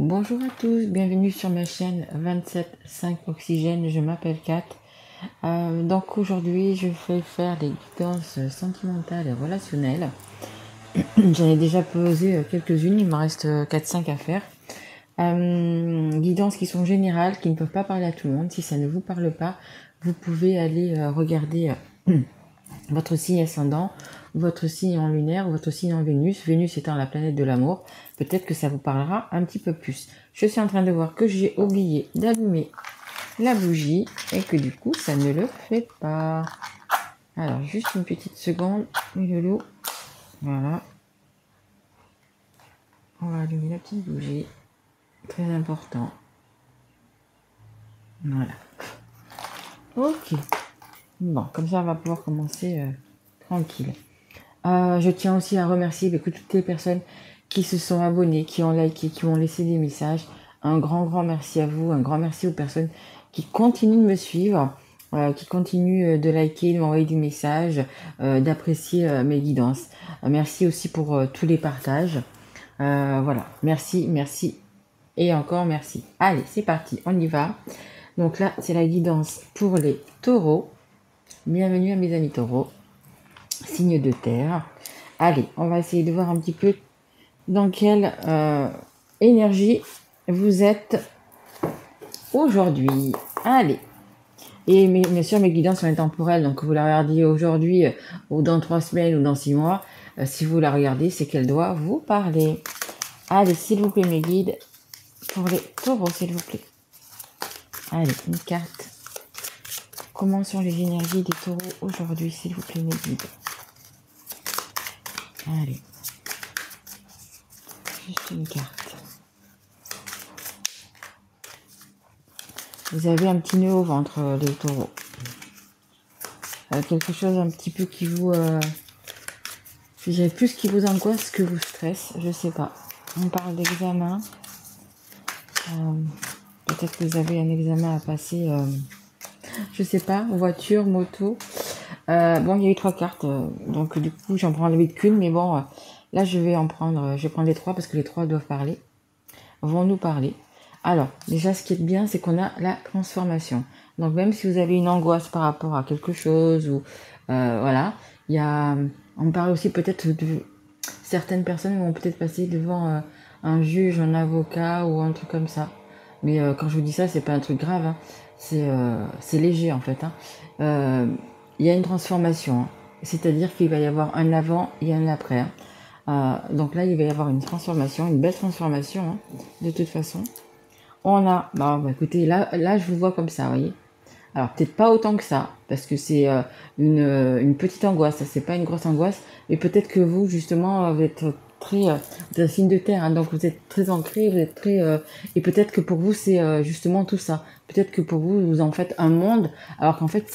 Bonjour à tous, bienvenue sur ma chaîne 27.5 Oxygène, je m'appelle Kat. Donc aujourd'hui je vais faire des guidances sentimentales et relationnelles. J'en ai déjà posé quelques-unes, il m'en reste 4-5 à faire. Guidances qui sont générales, qui ne peuvent pas parler à tout le monde. Si ça ne vous parle pas, vous pouvez aller regarder votre signe ascendant, votre signe en lunaire, votre signe en Vénus, Vénus étant la planète de l'amour. Peut-être que ça vous parlera un petit peu plus. Je suis en train de voir que j'ai oublié d'allumer la bougie et que du coup ça ne le fait pas. Alors juste une petite seconde, le loup. Voilà. On va allumer la petite bougie. Très important. Voilà. Ok. Bon, comme ça on va pouvoir commencer tranquille. Je tiens aussi à remercier toutes les personnes qui se sont abonnées, qui ont liké, qui ont laissé des messages. Un grand merci à vous, un grand merci aux personnes qui continuent de me suivre, qui continuent de liker, de m'envoyer des messages, d'apprécier mes guidances. Merci aussi pour tous les partages. Voilà, merci et encore merci. Allez, c'est parti, on y va. Donc là, c'est la guidance pour les taureaux. Bienvenue à mes amis taureaux, signe de terre. Allez, on va essayer de voir un petit peu dans quelle énergie vous êtes aujourd'hui. Allez. Et bien sûr, mes guidances sont intemporelles, donc vous la regardez aujourd'hui ou dans 3 semaines ou dans 6 mois. Si vous la regardez, c'est qu'elle doit vous parler. Allez, s'il vous plaît, mes guides, pour les taureaux, s'il vous plaît. Allez, une carte. Comment sont les énergies des taureaux aujourd'hui, s'il vous plaît, mes guides? Allez. Juste une carte. Vous avez un petit nœud au ventre, les taureaux. Quelque chose un petit peu qui vous... je dirais plus qui vous angoisse que vous stresse, je sais pas. On parle d'examen. Peut-être que vous avez un examen à passer, je sais pas, voiture, moto. Bon, il y a eu 3 cartes, donc du coup j'en prends vite qu'une, mais bon, là je vais prendre les 3 parce que les 3 doivent parler, vont nous parler. Alors, déjà ce qui est bien, c'est qu'on a la transformation. Donc même si vous avez une angoisse par rapport à quelque chose, ou voilà, on parle aussi peut-être de certaines personnes vont peut-être passer devant un juge, un avocat ou un truc comme ça. Mais quand je vous dis ça, c'est pas un truc grave, hein. C'est léger en fait. Il y a une transformation, hein. C'est-à-dire qu'il va y avoir un avant et un après. Donc là, il va y avoir une transformation, une belle transformation, hein, de toute façon. On a, écoutez, là, je vous vois comme ça, vous voyez. Alors peut-être pas autant que ça, parce que c'est une petite angoisse, ça c'est pas une grosse angoisse, mais peut-être que vous justement vous êtes très, vous êtes un signe de terre, hein, donc vous êtes très ancré, vous êtes très, et peut-être que pour vous c'est justement tout ça. Peut-être que pour vous vous en faites un monde, alors qu'en fait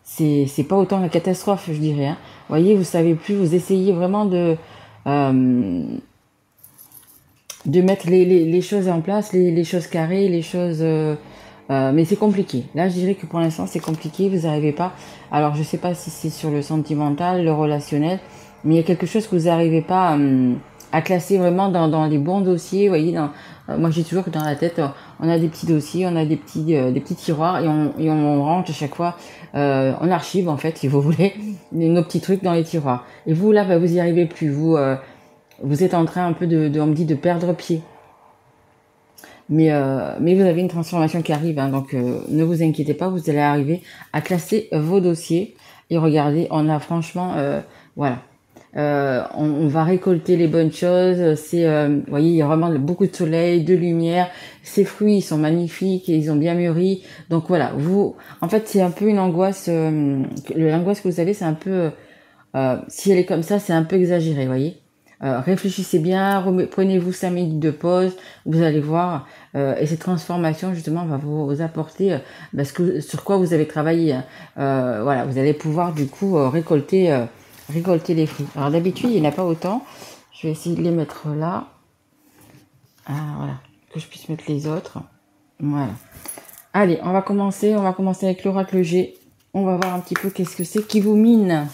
c'est pas autant la catastrophe, je dirais. Hein. Vous voyez, vous savez plus, vous essayez vraiment de mettre les choses en place, les choses carrées, les choses... mais c'est compliqué. Là, je dirais que pour l'instant, c'est compliqué. Vous n'arrivez pas. Alors, je sais pas si c'est sur le sentimental, le relationnel, mais il y a quelque chose que vous n'arrivez pas à classer vraiment dans les bons dossiers. Vous voyez, moi, j'ai toujours que dans la tête, on a des petits dossiers, on a des petits tiroirs et on range à chaque fois, on archive en fait, si vous voulez, nos petits trucs dans les tiroirs. Et vous, là, vous y arrivez plus. Vous êtes en train un peu on me dit, de perdre pied. Mais vous avez une transformation qui arrive, hein, donc ne vous inquiétez pas, vous allez arriver à classer vos dossiers. Et regardez, on a franchement, voilà, on va récolter les bonnes choses. Vous voyez, il y a vraiment beaucoup de soleil, de lumière. Ces fruits, ils sont magnifiques et ils ont bien mûri. Donc voilà, en fait, c'est un peu une angoisse. L'angoisse que vous avez, c'est un peu, si elle est comme ça, c'est un peu exagéré, vous voyez. Réfléchissez bien, prenez-vous 5 minutes de pause, vous allez voir, et cette transformation justement va vous apporter sur quoi vous avez travaillé. Voilà, vous allez pouvoir du coup récolter les fruits. Alors d'habitude il n'y en a pas autant, je vais essayer de les mettre là, voilà, que je puisse mettre les autres. Voilà. Allez, on va commencer avec l'oracle G. On va voir un petit peu qu'est-ce que c'est qui vous mine.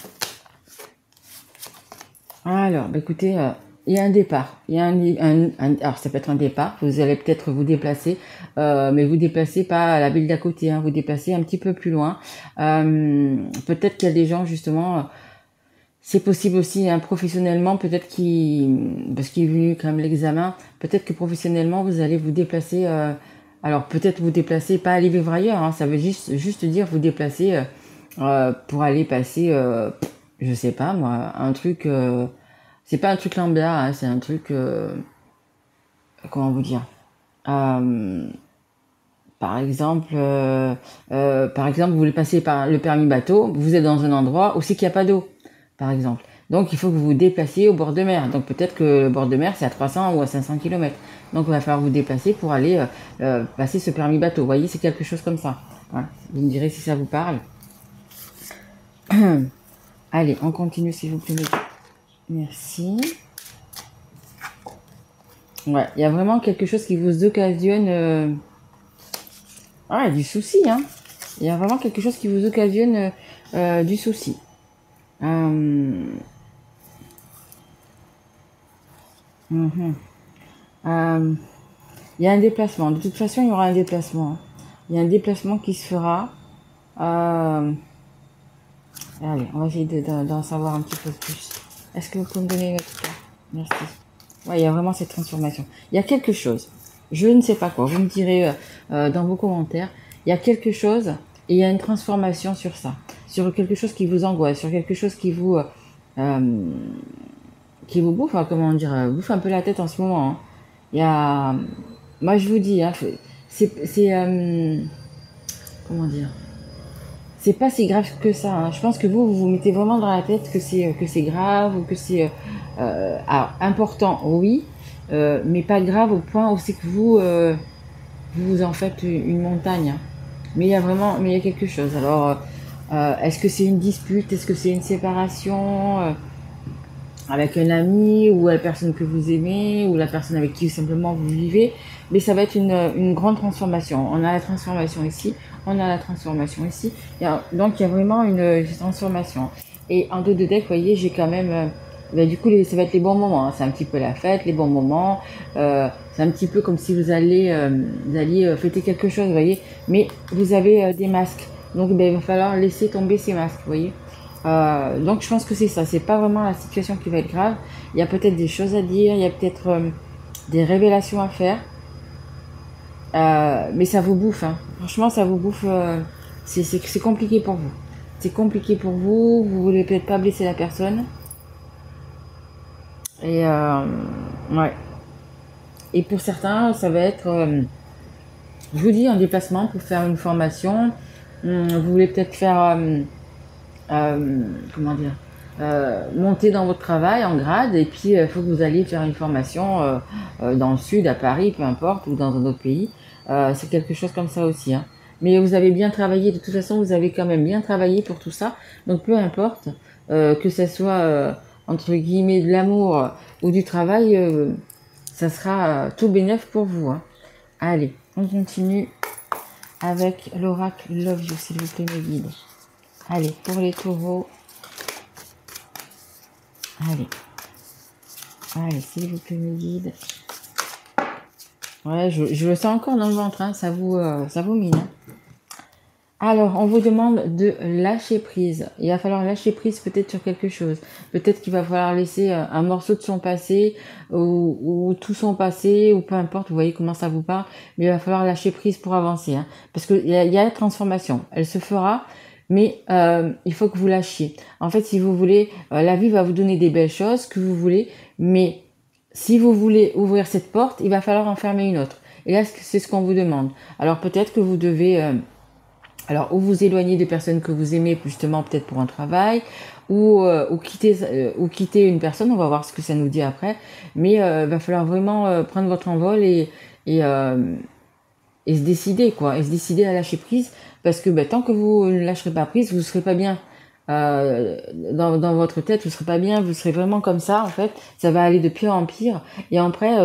Alors, écoutez, il y a un départ. Il y a alors ça peut être un départ. Vous allez peut-être vous déplacer, mais vous déplacez pas à la ville d'à côté. Hein, vous déplacez un petit peu plus loin. Peut-être qu'il y a des gens justement. C'est possible aussi hein, professionnellement, peut-être parce qu'il est venu quand même l'examen. Peut-être que professionnellement vous allez vous déplacer. Alors peut-être vous déplacer, pas aller vivre ailleurs. Hein, ça veut juste dire vous déplacer pour aller passer. Je sais pas moi, un truc. C'est pas un truc lambda, hein, c'est un truc, comment vous dire, euh, par exemple, vous voulez passer par le permis bateau, vous êtes dans un endroit où c'est qu'il n'y a pas d'eau, par exemple. Donc, il faut que vous vous déplaciez au bord de mer. Donc, peut-être que le bord de mer, c'est à 300 ou à 500 km. Donc, il va falloir vous déplacer pour aller passer ce permis bateau. Vous voyez, c'est quelque chose comme ça. Voilà. Vous me direz si ça vous parle. Allez, on continue, s'il vous plaît. Merci. Ouais, il y a vraiment quelque chose qui vous occasionne du souci, hein. Il y a vraiment quelque chose qui vous occasionne du souci. Mhm. Il y a un déplacement. De toute façon, il y aura un déplacement. Il y a un déplacement qui se fera. Allez, on va essayer d'en savoir un petit peu plus. Est-ce que vous pouvez me donner votre carte? Merci. Ouais, il y a vraiment cette transformation. Il y a quelque chose. Je ne sais pas quoi. Vous me direz dans vos commentaires. Il y a quelque chose et il y a une transformation sur ça. Sur quelque chose qui vous angoisse, sur quelque chose qui vous bouffe, hein, comment dire, bouffe un peu la tête en ce moment. Hein. Il y a, moi je vous dis, hein, comment dire, c'est pas si grave que ça. Hein. Je pense que vous vous mettez vraiment dans la tête que c'est grave ou que c'est alors important, oui, mais pas grave au point où c'est que vous en faites une montagne. Hein. Mais il y a quelque chose. Alors, est-ce que c'est une dispute? Est-ce que c'est une séparation avec un ami ou la personne que vous aimez ou la personne avec qui simplement vous vivez? Mais ça va être une grande transformation. On a la transformation ici, on a la transformation ici. Donc, il y a vraiment une transformation. Et en dos de deck, vous voyez, j'ai quand même... du coup, ça va être les bons moments. Hein. C'est un petit peu la fête, les bons moments. C'est un petit peu comme si vous alliez fêter quelque chose, vous voyez. Mais vous avez des masques. Donc, il va falloir laisser tomber ces masques, vous voyez. Donc, je pense que c'est ça. C'est pas vraiment la situation qui va être grave. Il y a peut-être des choses à dire. Il y a peut-être des révélations à faire. Mais ça vous bouffe. Hein. Franchement, ça vous bouffe. C'est compliqué pour vous. C'est compliqué pour vous. Vous voulez peut-être pas blesser la personne. Et ouais. Et pour certains, ça va être, je vous dis, un déplacement pour faire une formation. Vous voulez peut-être faire, comment dire, monter dans votre travail en grade, et puis il faut que vous alliez faire une formation dans le sud, à Paris, peu importe, ou dans un autre pays. C'est quelque chose comme ça aussi. Hein. Mais vous avez bien travaillé, de toute façon, vous avez quand même bien travaillé pour tout ça. Donc peu importe, que ce soit entre guillemets de l'amour ou du travail, ça sera tout bénef pour vous. Hein. Allez, on continue avec l'oracle Love You, s'il vous plaît, mes guides. Allez, pour les taureaux. Allez, s'il vous plaît, mes guides. Ouais, je le sens encore dans le ventre, hein, ça vous mine. Hein. Alors, on vous demande de lâcher prise. Il va falloir lâcher prise peut-être sur quelque chose. Peut-être qu'il va falloir laisser un morceau de son passé ou tout son passé ou peu importe, vous voyez comment ça vous parle. Mais il va falloir lâcher prise pour avancer. Hein, parce qu'il y a la transformation. Elle se fera, mais il faut que vous lâchiez. En fait, si vous voulez, la vie va vous donner des belles choses que vous voulez, mais si vous voulez ouvrir cette porte, il va falloir en fermer une autre. Et là, c'est ce qu'on vous demande. Alors peut-être que vous devez... alors, ou vous éloigner des personnes que vous aimez, justement, peut-être pour un travail, ou quitter une personne, on va voir ce que ça nous dit après, mais il va falloir vraiment prendre votre envol et se décider, quoi, et se décider à lâcher prise, parce que tant que vous ne lâcherez pas prise, vous ne serez pas bien. dans votre tête, vous serez pas bien, vous serez vraiment comme ça en fait. Ça va aller de pire en pire. Et après,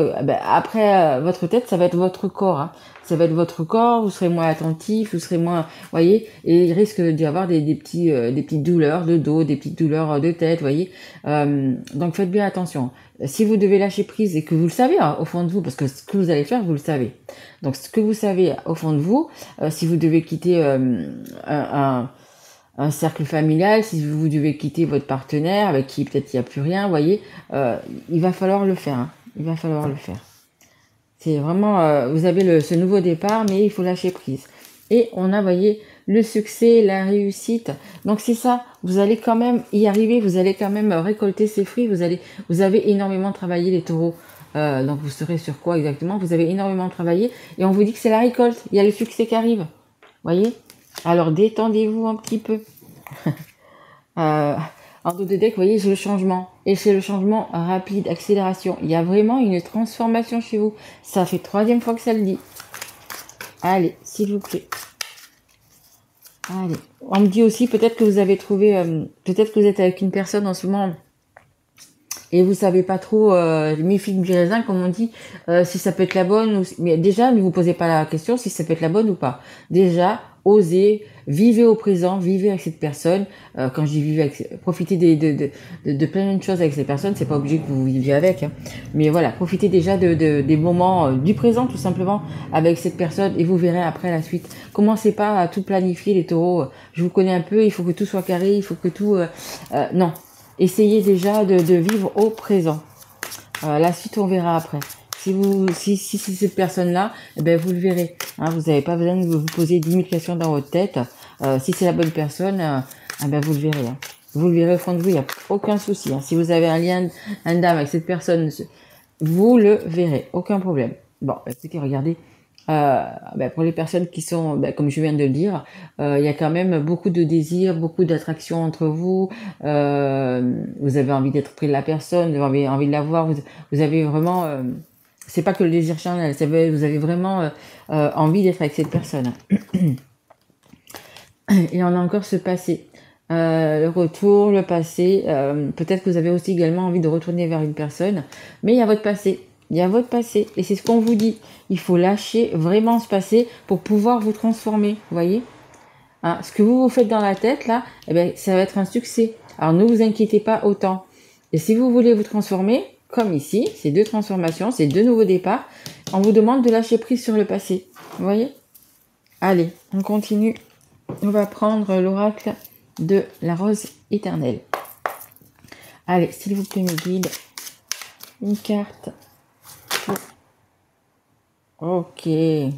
après votre tête, ça va être votre corps. Hein. Ça va être votre corps. Vous serez moins attentif, vous serez moins, voyez. Et il risque d'y avoir des petites douleurs de dos, des petites douleurs de tête, voyez. Donc faites bien attention. Si vous devez lâcher prise et que vous le savez hein, au fond de vous, parce que ce que vous allez faire, vous le savez. Donc ce que vous savez au fond de vous, si vous devez quitter un cercle familial, si vous devez quitter votre partenaire avec qui peut-être il n'y a plus rien, vous voyez, il va falloir le faire. Hein. Il va falloir le faire. C'est vraiment, vous avez ce nouveau départ, mais il faut lâcher prise. Et on a, voyez, le succès, la réussite. Donc c'est ça, vous allez quand même y arriver, vous allez quand même récolter ces fruits. Vous avez énormément travaillé les taureaux. Donc vous saurez sur quoi exactement. Vous avez énormément travaillé et on vous dit que c'est la récolte. Il y a le succès qui arrive. Voyez. Alors détendez-vous un petit peu. En dos de deck, vous voyez, j'ai le changement. Et c'est le changement rapide, accélération. Il y a vraiment une transformation chez vous. Ça fait 3e fois que ça le dit. Allez, s'il vous plaît. Allez. On me dit aussi, peut-être que vous avez trouvé, peut-être que vous êtes avec une personne en ce moment et vous savez pas trop, mi-figue du raisin, comme on dit, si ça peut être la bonne. Mais déjà, ne vous posez pas la question si ça peut être la bonne ou pas. Déjà, osez, vivez au présent, vivez avec cette personne. Quand je dis vivez avec, profitez de plein de choses avec cette personne. C'est pas obligé que vous viviez avec, hein. Mais voilà, profitez déjà des moments du présent, tout simplement, avec cette personne, et vous verrez après la suite. Commencez pas à tout planifier, les taureaux. Je vous connais un peu, il faut que tout soit carré, il faut que tout... non. Essayez déjà de vivre au présent. La suite, on verra après. Si c'est cette personne-là, eh ben vous le verrez. Hein, vous n'avez pas besoin de vous poser 10 000 questions dans votre tête. Si c'est la bonne personne, eh ben vous le verrez. Hein. Vous le verrez au fond de vous, il n'y a aucun souci. Hein. Si vous avez un lien, un d'âme avec cette personne, vous le verrez, aucun problème. Bon, écoutez, regardez. Pour les personnes qui sont, comme je viens de le dire, il y a quand même beaucoup de désirs, beaucoup d'attraction entre vous. Vous avez envie d'être près de la personne, vous avez envie de la voir. Vous avez vraiment, c'est pas que le désir charnel, vous avez vraiment envie d'être avec cette personne. Et on a encore ce passé. Le retour, le passé. Peut-être que vous avez aussi également envie de retourner vers une personne, mais il y a votre passé. Il y a votre passé. Et c'est ce qu'on vous dit. Il faut lâcher vraiment ce passé pour pouvoir vous transformer. Vous voyez, hein, ce que vous faites dans la tête, là, eh ben, ça va être un succès. Alors, ne vous inquiétez pas autant. Et si vous voulez vous transformer, comme ici, ces 2 transformations, ces 2 nouveaux départs, on vous demande de lâcher prise sur le passé. Vous voyez? Allez, on continue. On va prendre l'oracle de la rose éternelle. Allez, s'il vous plaît, mes guides. Une carte. Ok. Il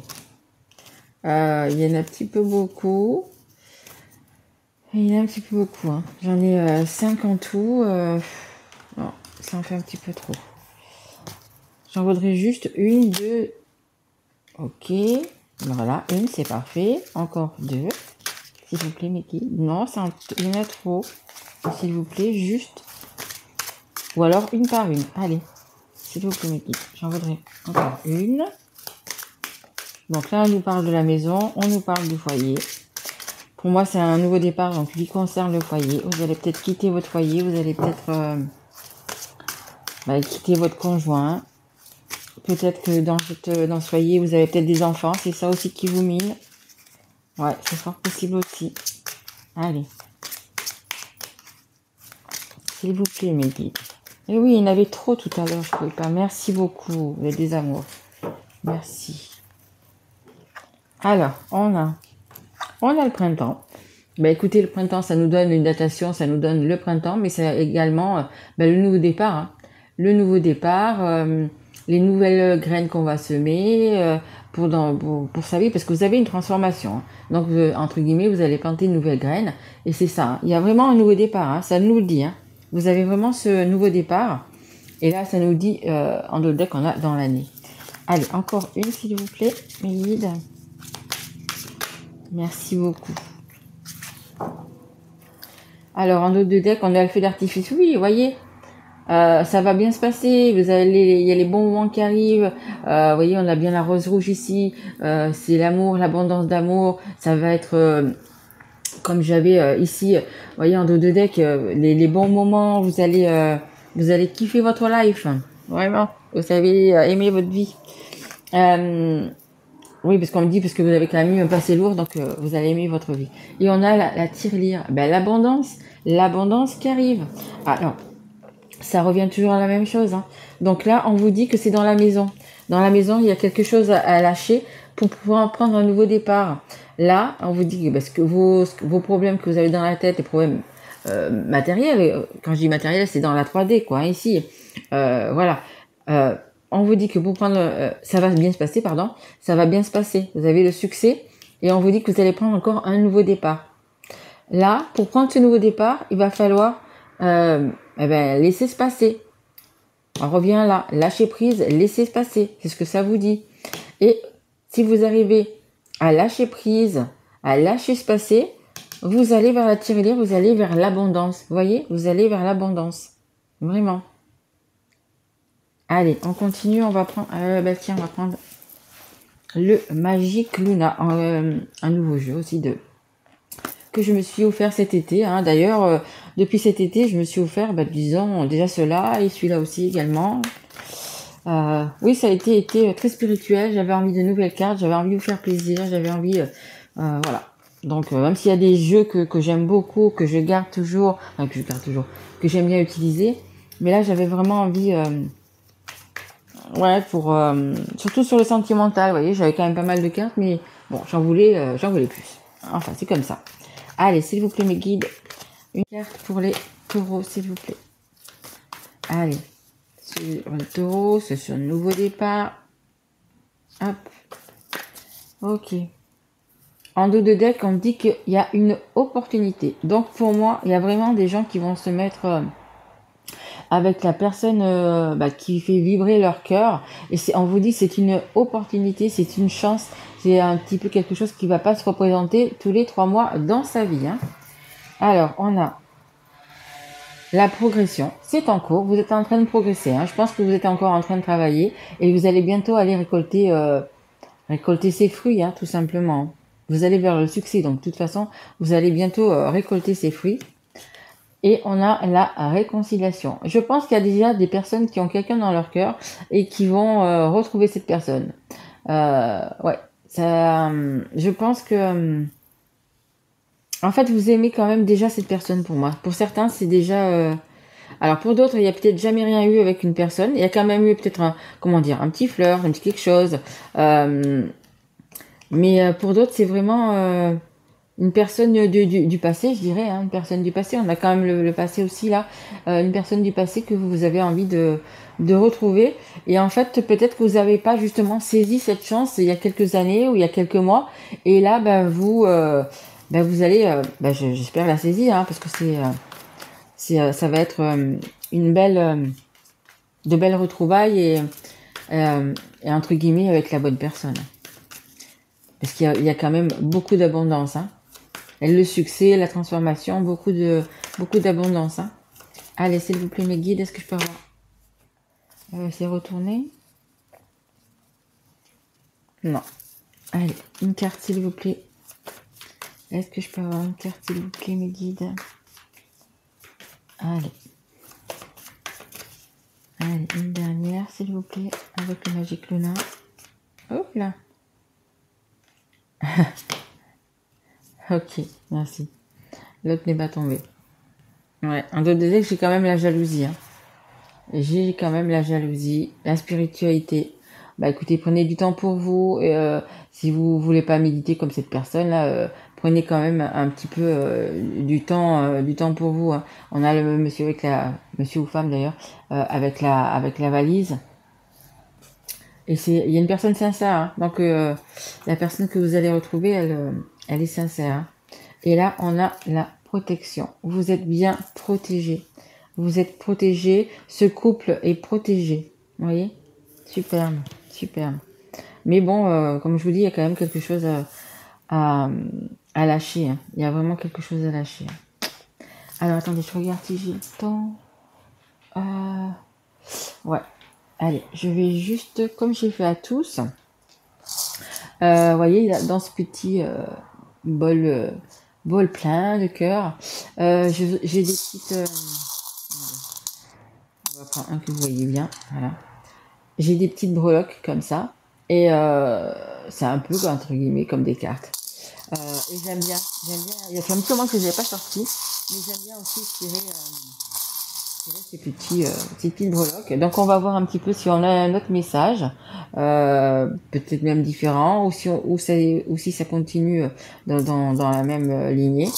y en a un petit peu beaucoup. Il y en a un petit peu beaucoup. Hein. J'en ai 5 en tout. Non, ça en fait un petit peu trop. J'en voudrais juste une, 2. Ok. Voilà, une, c'est parfait. Encore 2. S'il vous plaît, mes guides. Non, il y en a trop. S'il vous plaît, juste. Ou alors une par une. Allez. S'il vous plaît, mes guides. J'en voudrais encore une. Donc là, on nous parle de la maison, on nous parle du foyer. Pour moi, c'est un nouveau départ, donc qui concerne le foyer. Vous allez peut-être quitter votre foyer, vous allez peut-être quitter votre conjoint. Peut-être que dans ce foyer, vous avez peut-être des enfants, c'est ça aussi qui vous mine. Ouais, c'est fort possible aussi. Allez. S'il vous plaît, mes guides. Et oui, il y en avait trop tout à l'heure, je ne pouvais pas. Merci beaucoup, vous êtes des amours. Merci. Alors, on a le printemps. Écoutez, le printemps, ça nous donne une datation, ça nous donne le printemps, mais c'est également le nouveau départ. Hein. Le nouveau départ, les nouvelles graines qu'on va semer pour sa vie, parce que vous avez une transformation. Hein. Donc, entre guillemets, vous allez planter une nouvelle graine, et c'est ça. Hein. Il y a vraiment un nouveau départ, hein. Ça nous le dit. Hein. Vous avez vraiment ce nouveau départ, et là, ça nous dit en dos de deck qu'on a dans l'année. Allez, encore une, s'il vous plaît, mes guides. Merci beaucoup. Alors, en dos de deck, on a le feu d'artifice. Oui, vous voyez, ça va bien se passer. Il y a les bons moments qui arrivent. Vous voyez, on a bien la rose rouge ici. C'est l'amour, l'abondance d'amour. Ça va être comme j'avais ici, vous voyez, en dos de deck, les bons moments, vous allez kiffer votre life. Vraiment. Vous allez aimer votre vie. Oui, parce qu'on me dit, parce que vous avez quand même eu un passé lourd, donc vous allez aimer votre vie. Et on a la tirelire. Ben, l'abondance qui arrive. Alors, ça revient toujours à la même chose. Hein. Donc là, on vous dit que c'est dans la maison. Dans la maison, il y a quelque chose à lâcher pour pouvoir prendre un nouveau départ. Là, on vous dit parce que vos problèmes que vous avez dans la tête, les problèmes matériels, quand je dis matériel, c'est dans la 3D, quoi, hein, ici. Voilà. On vous dit que pour prendre, ça va bien se passer, pardon, ça va bien se passer. Vous avez le succès et on vous dit que vous allez prendre encore un nouveau départ. Là, pour prendre ce nouveau départ, il va falloir laisser se passer. On revient là, lâcher prise, laisser se passer. C'est ce que ça vous dit. Et si vous arrivez à lâcher prise, à lâcher se passer, vous allez vers la tirelire, vous allez vers l'abondance. Vous voyez, vous allez vers l'abondance. Vraiment. Allez, on continue, on va prendre, tiens, on va prendre le Magic Luna, un nouveau jeu aussi que je me suis offert cet été. Hein. D'ailleurs, depuis cet été, je me suis offert, disons, déjà cela et celui-là aussi également. Oui, ça a été très spirituel. J'avais envie de nouvelles cartes, j'avais envie de vous faire plaisir, j'avais envie, voilà. Donc, même s'il y a des jeux que j'aime beaucoup, que je garde toujours, que j'aime bien utiliser, mais là, j'avais vraiment envie, pour surtout sur le sentimental, vous voyez, j'avais quand même pas mal de cartes, mais bon, j'en voulais plus. Enfin, c'est comme ça. Allez, s'il vous plaît, mes guides, une carte pour les taureaux, s'il vous plaît. Allez, sur le taureau, c'est sur un nouveau départ. Hop. Ok. En dos de deck, on dit qu'il y a une opportunité. Donc, pour moi, il y a vraiment des gens qui vont se mettre avec la personne qui fait vibrer leur cœur. Et on vous dit que c'est une opportunité, c'est une chance, c'est un petit peu quelque chose qui ne va pas se représenter tous les 3 mois dans sa vie. Hein. Alors, on a la progression, c'est en cours, vous êtes en train de progresser. Hein. Je pense que vous êtes encore en train de travailler et vous allez bientôt aller récolter ses fruits, hein, tout simplement. Vous allez vers le succès, donc de toute façon, vous allez bientôt récolter ses fruits. Et on a la réconciliation. Je pense qu'il y a déjà des personnes qui ont quelqu'un dans leur cœur et qui vont retrouver cette personne. Je pense que... en fait, vous aimez quand même déjà cette personne pour moi. Pour certains, c'est déjà... Alors pour d'autres, il n'y a peut-être jamais rien eu avec une personne. Il y a quand même eu peut-être un petit flirt, un petit quelque chose. Mais pour d'autres, c'est vraiment... une personne du passé, je dirais, hein, une personne du passé. On a quand même le passé aussi là, une personne du passé que vous avez envie de retrouver. Et en fait, peut-être que vous n'avez pas justement saisi cette chance il y a quelques années ou il y a quelques mois. Et là, vous allez, j'espère la saisir, hein, parce que ça va être de belles retrouvailles et entre guillemets avec la bonne personne. Parce qu'il y a quand même beaucoup d'abondance, hein. Et le succès, la transformation, beaucoup d'abondance. Hein. Allez, s'il vous plaît, mes guides, est-ce que je peux avoir... c'est retourné. Non. Allez, une carte, s'il vous plaît. Est-ce que je peux avoir une carte, s'il vous plaît, mes guides? Allez. Allez, une dernière, s'il vous plaît, avec le Magic Luna. Hop là. Ok, merci. L'autre n'est pas tombé. Ouais, en dos de deck, j'ai quand même la jalousie. Hein. J'ai quand même la jalousie, la spiritualité. Écoutez, prenez du temps pour vous. Et, si vous voulez pas méditer comme cette personne-là, prenez quand même un petit peu du temps pour vous. Hein. On a le monsieur monsieur ou femme d'ailleurs, avec la valise. Et il y a une personne sincère. Hein. Donc la personne que vous allez retrouver, elle est sincère. Hein. Et là, on a la protection. Vous êtes bien protégé. Vous êtes protégé. Ce couple est protégé. Vous voyez? Superbe. Superbe. Mais bon, comme je vous dis, il y a quand même quelque chose à lâcher. Hein. Il y a vraiment quelque chose à lâcher. Alors, attendez, je regarde si j'ai le temps. Ouais. Allez, je vais juste, comme j'ai fait à tous, vous voyez, dans ce petit bol bol plein de cœur. J'ai des petites... on va prendre un que vous voyez bien, voilà. J'ai des petites breloques comme ça. Et c'est un peu, entre guillemets, comme des cartes. Et j'aime bien. Il y a un petit moment que je n'avais pas sorti, mais j'aime bien aussi tirer ces petites breloques. Donc on va voir un petit peu si on a un autre message, peut-être même différent, ou si ça continue dans la même lignée.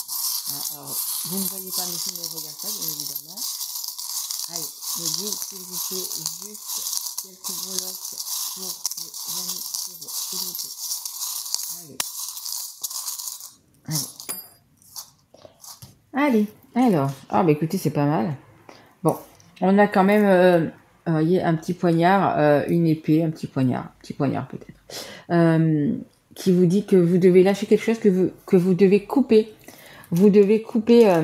Alors, vous ne voyez pas, mais je ne regarde pas, bien évidemment. Allez, me dites s'il vous plaît juste quelques breloques pour les amis, s'il vous plaît. Allez. Alors, bah écoutez, c'est pas mal. Bon, on a quand même voyez, un petit poignard, une épée, un petit poignard peut-être, qui vous dit que vous devez lâcher quelque chose, que vous devez couper. Vous devez couper, en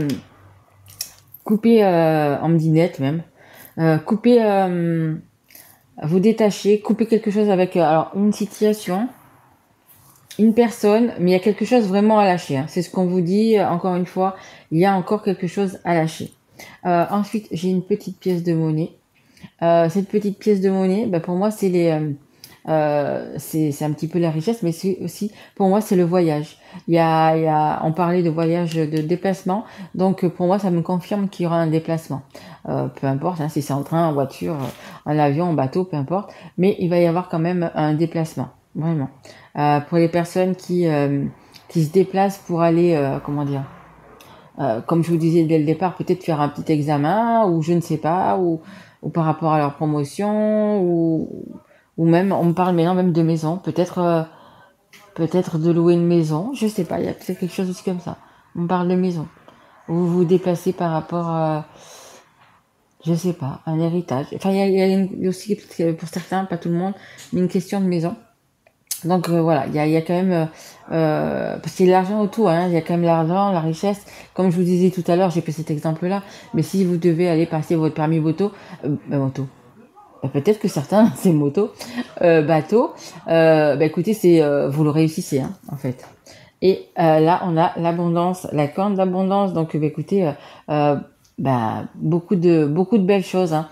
dinette même, couper, vous détacher, couper quelque chose avec alors une situation, une personne, mais il y a quelque chose vraiment à lâcher. Hein. C'est ce qu'on vous dit, encore une fois, il y a encore quelque chose à lâcher. Ensuite, j'ai une petite pièce de monnaie. Cette petite pièce de monnaie, bah, pour moi, c'est c'est un petit peu la richesse, mais c'est aussi, pour moi, c'est le voyage. On parlait de voyage, de déplacement, donc pour moi, ça me confirme qu'il y aura un déplacement. Peu importe, hein, si c'est en train, en voiture, en avion, en bateau, peu importe, mais il va y avoir quand même un déplacement, vraiment. Pour les personnes qui se déplacent pour aller, comment dire, comme je vous disais dès le départ, peut-être faire un petit examen, ou je ne sais pas, ou par rapport à leur promotion, ou même, on me parle maintenant même de maison, peut-être de louer une maison, je sais pas, il y a peut-être quelque chose aussi comme ça. On me parle de maison. Ou vous vous déplacez par rapport à, je sais pas, un héritage. Enfin, il y a aussi, pour certains, pas tout le monde, mais une question de maison. Donc voilà, il y a quand même, parce qu'il y a l'argent autour, hein, il y a quand même l'argent, la richesse. Comme je vous disais tout à l'heure, j'ai pris cet exemple-là, mais si vous devez aller passer votre permis moto, peut-être que certains, c'est moto, bateau, bah écoutez, vous le réussissez, hein, en fait. Et là, on a l'abondance, la corne d'abondance, donc bah écoutez, beaucoup de belles choses, hein.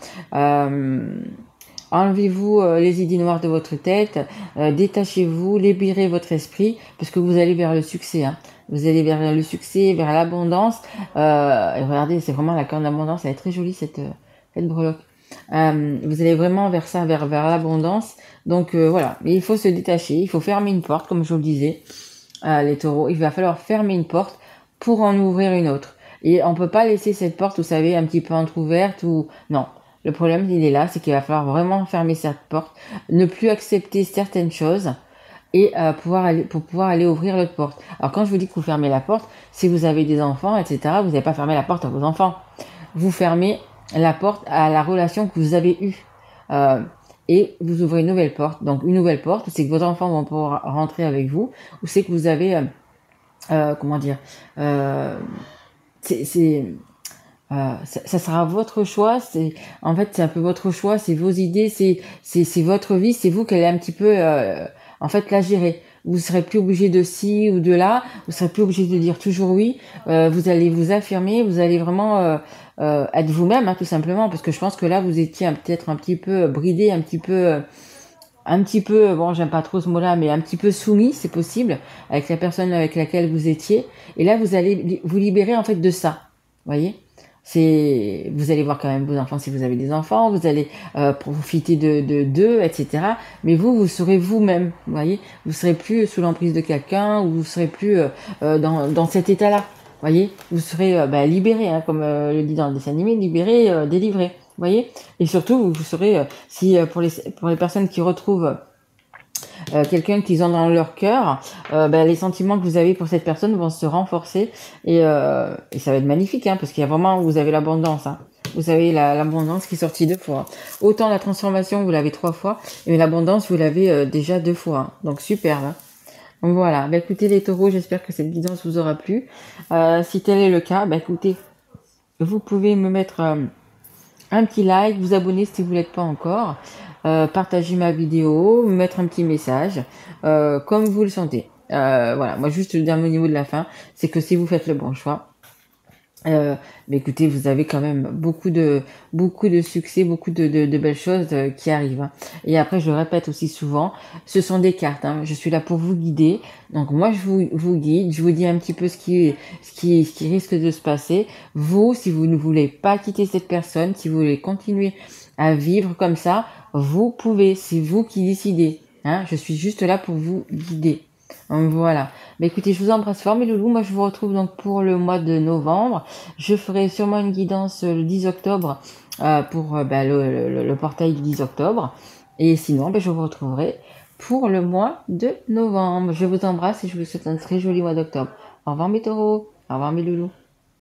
Enlevez-vous les idées noires de votre tête, détachez-vous, libérez votre esprit, parce que vous allez vers le succès. Hein. Vous allez vers le succès, vers l'abondance. Et regardez, c'est vraiment la corne d'abondance, elle est très jolie cette breloque. Vous allez vraiment vers ça, vers l'abondance. Donc voilà, mais il faut se détacher, il faut fermer une porte, comme je vous le disais, les taureaux. Il va falloir fermer une porte pour en ouvrir une autre. Et on peut pas laisser cette porte, vous savez, un petit peu entrouverte ou non. Le problème, il est là, c'est qu'il va falloir vraiment fermer cette porte, ne plus accepter certaines choses et pour pouvoir aller ouvrir l'autre porte. Alors quand je vous dis que vous fermez la porte, si vous avez des enfants, etc., vous n'allez pas fermer la porte à vos enfants. Vous fermez la porte à la relation que vous avez eue. Et vous ouvrez une nouvelle porte. Donc une nouvelle porte, c'est que vos enfants vont pouvoir rentrer avec vous, ou c'est que vous avez, comment dire, ça sera votre choix. En fait, c'est un peu votre choix, c'est vos idées, c'est votre vie, c'est vous qui allez un petit peu, en fait, la gérer. Vous serez plus obligé de ci ou de là, vous serez plus obligé de dire toujours oui. Vous allez vous affirmer, vous allez vraiment être vous-même, hein, tout simplement, parce que je pense que là, vous étiez peut-être un petit peu bridé, un petit peu, bon, j'aime pas trop ce mot-là, mais un petit peu soumis, c'est possible, avec la personne avec laquelle vous étiez. Et là, vous allez vous libérer en fait de ça, voyez. Vous allez voir quand même vos enfants si vous avez des enfants, vous allez profiter d'eux, etc. Mais vous serez vous-même, vous voyez. Vous serez plus sous l'emprise de quelqu'un, ou vous serez plus dans cet état-là, voyez. Vous serez libéré, hein, comme le dit dans le dessin animé, libéré, délivré, voyez. Et surtout, vous serez, si pour les personnes qui retrouvent quelqu'un qu'ils ont dans leur cœur, les sentiments que vous avez pour cette personne vont se renforcer et ça va être magnifique, hein, parce qu'il y a vraiment, vous avez l'abondance, hein. Vous avez l'abondance qui est sortie 2 fois. Autant la transformation, vous l'avez 3 fois, et l'abondance, vous l'avez déjà 2 fois. Hein. Donc superbe. Hein. Donc voilà, écoutez les taureaux, j'espère que cette guidance vous aura plu. Si tel est le cas, écoutez, vous pouvez me mettre un petit like, vous abonner si vous ne l'êtes pas encore. Partager ma vidéo, mettre un petit message, comme vous le sentez. Voilà, moi juste le dernier niveau de la fin, c'est que si vous faites le bon choix, mais écoutez, vous avez quand même beaucoup de succès, beaucoup de belles choses qui arrivent, hein. Et après, je le répète aussi souvent, ce sont des cartes, hein. Je suis là pour vous guider. Donc moi, vous guide, je vous dis un petit peu ce qui risque de se passer. Vous, si vous ne voulez pas quitter cette personne, si vous voulez continuer à vivre comme ça, vous pouvez. C'est vous qui décidez, hein. Je suis juste là pour vous guider. Voilà. Bah écoutez, je vous embrasse fort, mes loulous. Moi, je vous retrouve donc pour le mois de novembre. Je ferai sûrement une guidance le 10 octobre pour le portail du 10 octobre. Et sinon, je vous retrouverai pour le mois de novembre. Je vous embrasse et je vous souhaite un très joli mois d'octobre. Au revoir mes taureaux. Au revoir mes loulous.